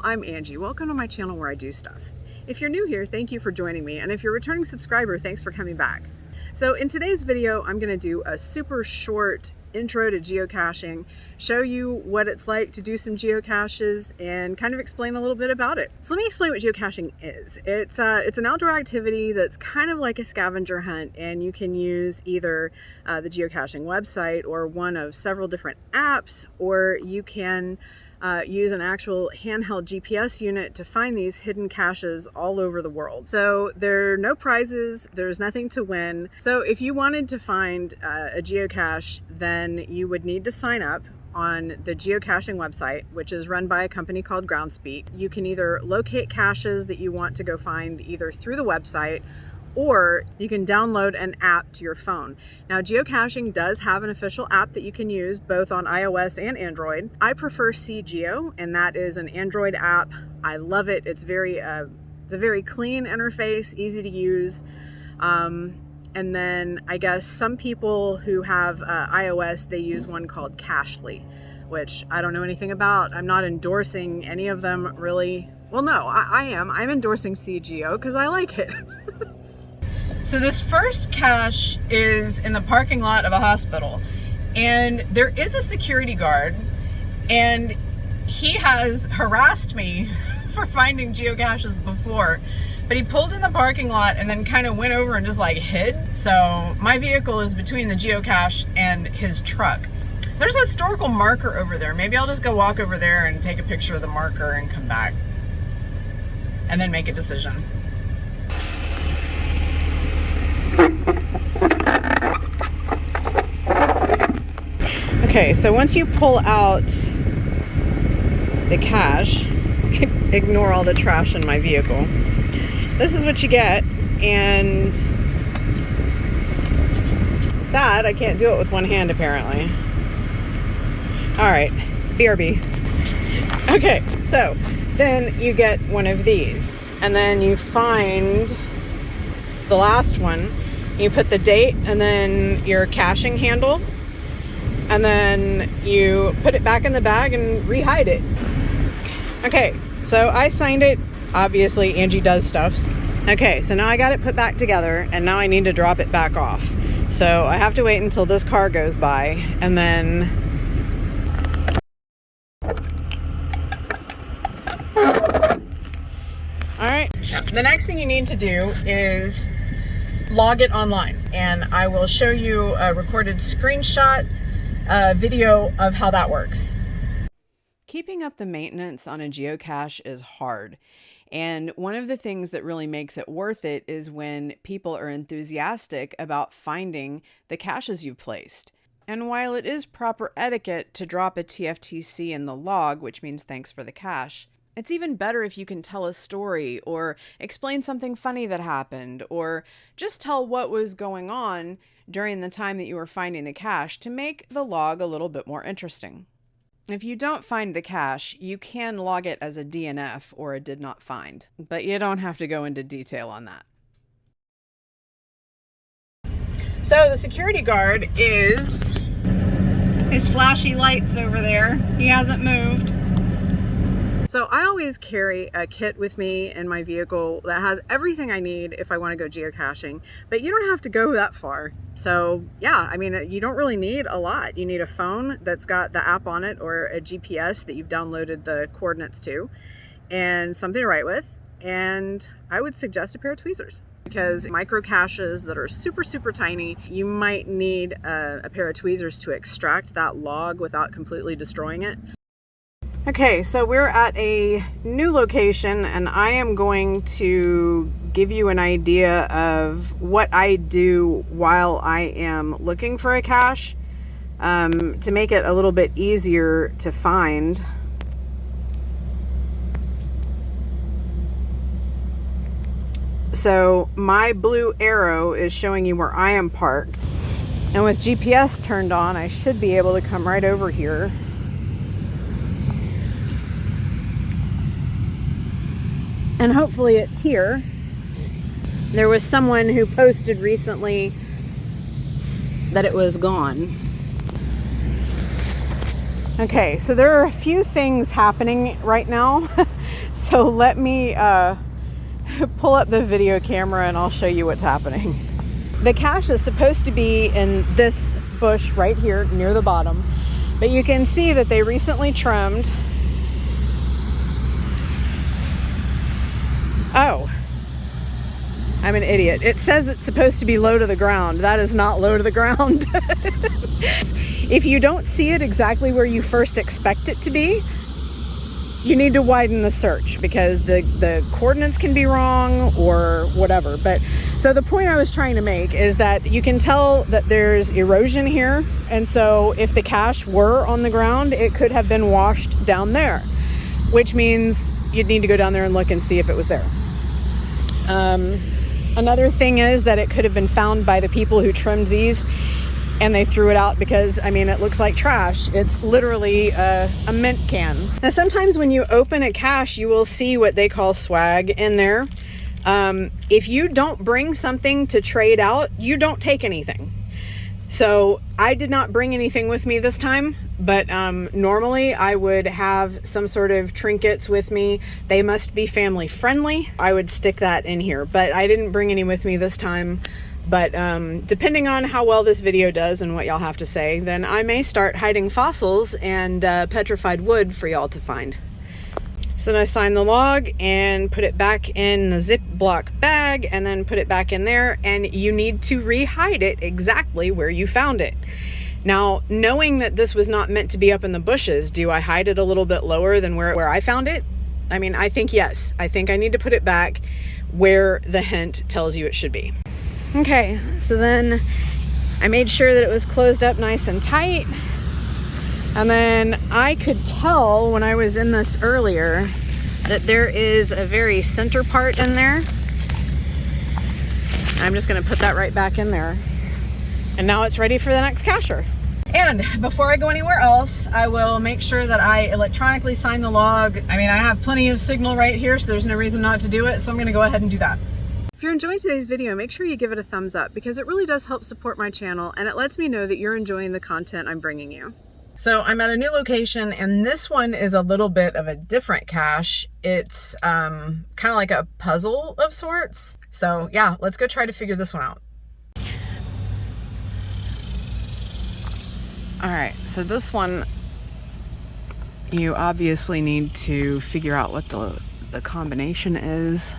I'm Angie. Welcome to my channel where I do stuff. If you're new here, thank you for joining me, and if you're a returning subscriber, thanks for coming back. So in today's video, I'm going to do a super short intro to geocaching, show you what it's like to do some geocaches, and kind of explain a little bit about it. So let me explain what geocaching is. It's an outdoor activity that's kind of like a scavenger hunt, and you can use either the geocaching website or one of several different apps, or you can use an actual handheld GPS unit to find these hidden caches all over the world. So there are no prizes, there's nothing to win. So if you wanted to find a geocache, then you would need to sign up on the geocaching website, which is run by a company called Groundspeak. You can either locate caches that you want to go find either through the website, or you can download an app to your phone. Now, geocaching does have an official app that you can use both on iOS and Android. I prefer CGeo, and that is an Android app. I love it. It's a very clean interface, easy to use. And then I guess some people who have iOS, they use one called Cachely, which I don't know anything about. I'm not endorsing any of them really. Well, no, I am. I'm endorsing CGeo because I like it. So this first cache is in the parking lot of a hospital, and there is a security guard, and he has harassed me for finding geocaches before, but he pulled in the parking lot and then kind of went over and just like hid. So my vehicle is between the geocache and his truck. There's a historical marker over there. Maybe I'll just go walk over there and take a picture of the marker and come back and then make a decision. Okay, so once you pull out the cache, ignore all the trash in my vehicle. This is what you get, and sad I can't do it with one hand apparently. All right, BRB. Okay, so then you get one of these, and then you find the last one. You put the date and then your caching handle, and then you put it back in the bag and re-hide it. Okay, so I signed it. Obviously, Angie does stuff. Okay, so now I got it put back together, and now I need to drop it back off. So I have to wait until this car goes by, and then all right, the next thing you need to do is log it online, and I will show you a recorded screenshot video of how that works. Keeping up the maintenance on a geocache is hard, and one of the things that really makes it worth it is when people are enthusiastic about finding the caches you've placed. And while it is proper etiquette to drop a TFTC in the log, which means thanks for the cache, it's even better if you can tell a story or explain something funny that happened, or just tell what was going on during the time that you were finding the cache to make the log a little bit more interesting. If you don't find the cache, you can log it as a DNF or a did not find, but you don't have to go into detail on that. So the security guard is his flashy lights over there. He hasn't moved. So I always carry a kit with me in my vehicle that has everything I need if I want to go geocaching, but you don't have to go that far. So yeah, I mean, you don't really need a lot. You need a phone that's got the app on it, or a GPS that you've downloaded the coordinates to, and something to write with. And I would suggest a pair of tweezers, because micro caches that are super, super tiny, you might need a pair of tweezers to extract that log without completely destroying it. Okay, so we're at a new location, and I am going to give you an idea of what I do while I am looking for a cache, to make it a little bit easier to find. So my blue arrow is showing you where I am parked, and with GPS turned on, I should be able to come right over here. And hopefully it's here. There was someone who posted recently that it was gone. Okay, so there are a few things happening right now. So let me pull up the video camera and I'll show you what's happening. The cache is supposed to be in this bush right here near the bottom, but you can see that they recently trimmed. Oh, I'm an idiot. It says it's supposed to be low to the ground. That is not low to the ground. If you don't see it exactly where you first expect it to be, you need to widen the search because the coordinates can be wrong or whatever. But so the point I was trying to make is that you can tell that there's erosion here. And so if the cache were on the ground, it could have been washed down there, which means you'd need to go down there and look and see if it was there. Another thing is that it could have been found by the people who trimmed these and they threw it out because, I mean, it looks like trash. It's literally a mint can. Now, sometimes when you open a cache, you will see what they call swag in there. If you don't bring something to trade out, you don't take anything. So I did not bring anything with me this time, but normally I would have some sort of trinkets with me. They must be family friendly. I would stick that in here, but I didn't bring any with me this time. But depending on how well this video does and what y'all have to say, then I may start hiding fossils and petrified wood for y'all to find. So then I sign the log and put it back in the Ziploc bag and then put it back in there, and you need to re-hide it exactly where you found it. Now, knowing that this was not meant to be up in the bushes, do I hide it a little bit lower than where I found it? I mean, I think yes. I think I need to put it back where the hint tells you it should be. Okay, so then I made sure that it was closed up nice and tight. And then I could tell when I was in this earlier that there is a very center part in there. I'm just gonna put that right back in there. And now it's ready for the next cacher. And before I go anywhere else, I will make sure that I electronically sign the log. I mean, I have plenty of signal right here, so there's no reason not to do it. So I'm gonna go ahead and do that. If you're enjoying today's video, make sure you give it a thumbs up because it really does help support my channel and it lets me know that you're enjoying the content I'm bringing you. So I'm at a new location and this one is a little bit of a different cache. It's kind of like a puzzle of sorts. So yeah, let's go try to figure this one out. All right, so this one, you obviously need to figure out what the combination is.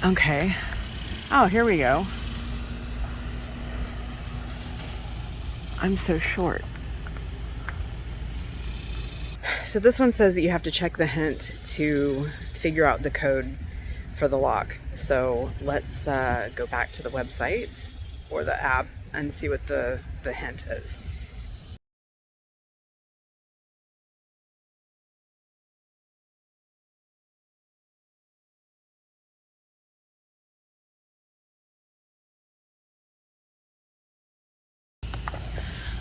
Okay. Oh, here we go. I'm so short. So this one says that you have to check the hint to figure out the code for the lock. So let's go back to the website or the app and see what the hint is.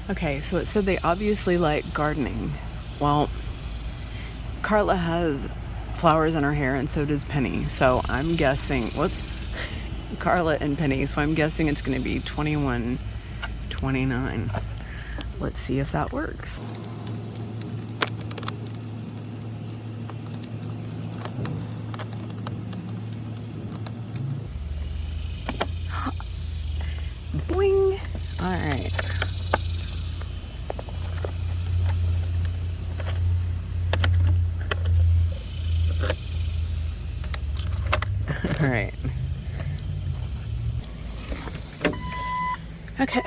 Okay, so it said they obviously like gardening. Well, Carla has flowers in her hair and so does Penny. So I'm guessing, whoops, Carla and Penny. So I'm guessing it's gonna be 2129. Let's see if that works. Boing! All right. All right. Okay.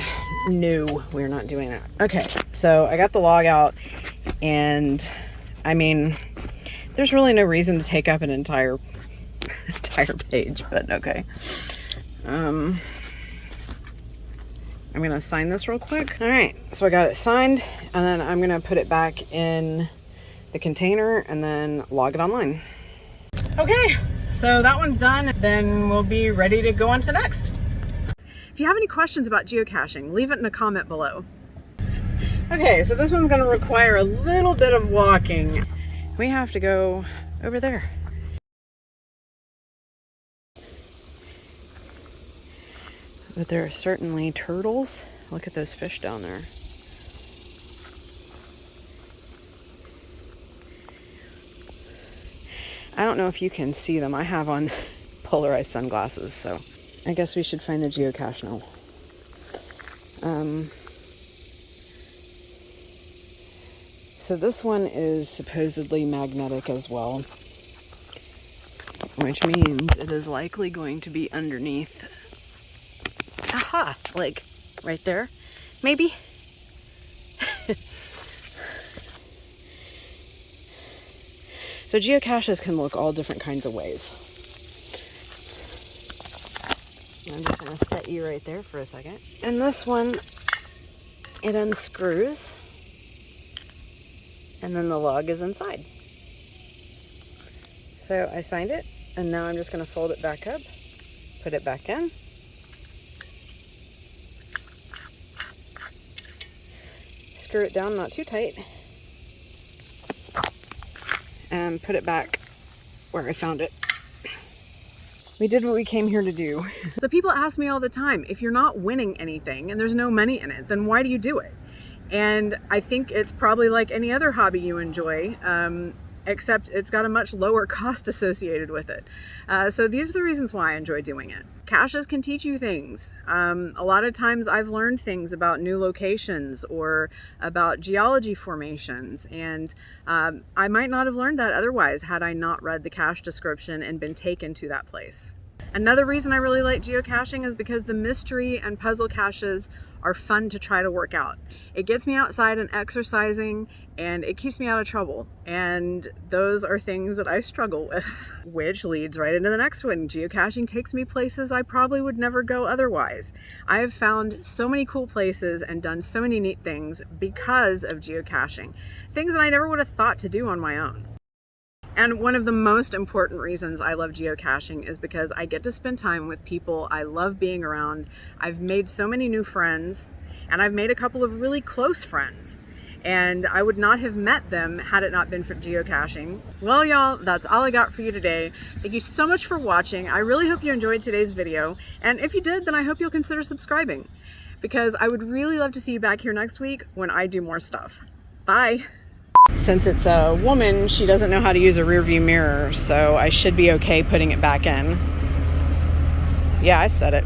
No, we're not doing that. Okay. So I got the log out and I mean, there's really no reason to take up an entire page, but okay. I'm gonna sign this real quick. All right, so I got it signed and then I'm gonna put it back in the container and then log it online. Okay, so that one's done. Then we'll be ready to go on to the next. If you have any questions about geocaching, leave it in a comment below. Okay, so this one's gonna require a little bit of walking. We have to go over there. But there are certainly turtles. Look at those fish down there. I don't know if you can see them. I have on polarized sunglasses, so I guess we should find the geocache now. So this one is supposedly magnetic as well, which means it is likely going to be underneath. Aha! Like right there, maybe? So geocaches can look all different kinds of ways. I'm just going to set you right there for a second. And this one, it unscrews, and then the log is inside. So I signed it, and now I'm just going to fold it back up, put it back in. Screw it down, not too tight. And put it back where I found it. We did what we came here to do. So people ask me all the time, if you're not winning anything and there's no money in it, then why do you do it? And I think it's probably like any other hobby you enjoy, except it's got a much lower cost associated with it. So these are the reasons why I enjoy doing it. Caches can teach you things. A lot of times I've learned things about new locations or about geology formations, and I might not have learned that otherwise had I not read the cache description and been taken to that place. Another reason I really like geocaching is because the mystery and puzzle caches are fun to try to work out. It gets me outside and exercising, and it keeps me out of trouble. And those are things that I struggle with. Which leads right into the next one. Geocaching takes me places I probably would never go otherwise. I have found so many cool places and done so many neat things because of geocaching. Things that I never would have thought to do on my own. And one of the most important reasons I love geocaching is because I get to spend time with people I love being around. I've made so many new friends, and I've made a couple of really close friends. And I would not have met them had it not been for geocaching. Well, y'all, that's all I got for you today. Thank you so much for watching. I really hope you enjoyed today's video. And if you did, then I hope you'll consider subscribing, because I would really love to see you back here next week when I do more stuff. Bye. Since it's a woman, she doesn't know how to use a rear view mirror, so I should be okay putting it back in. Yeah, I said it.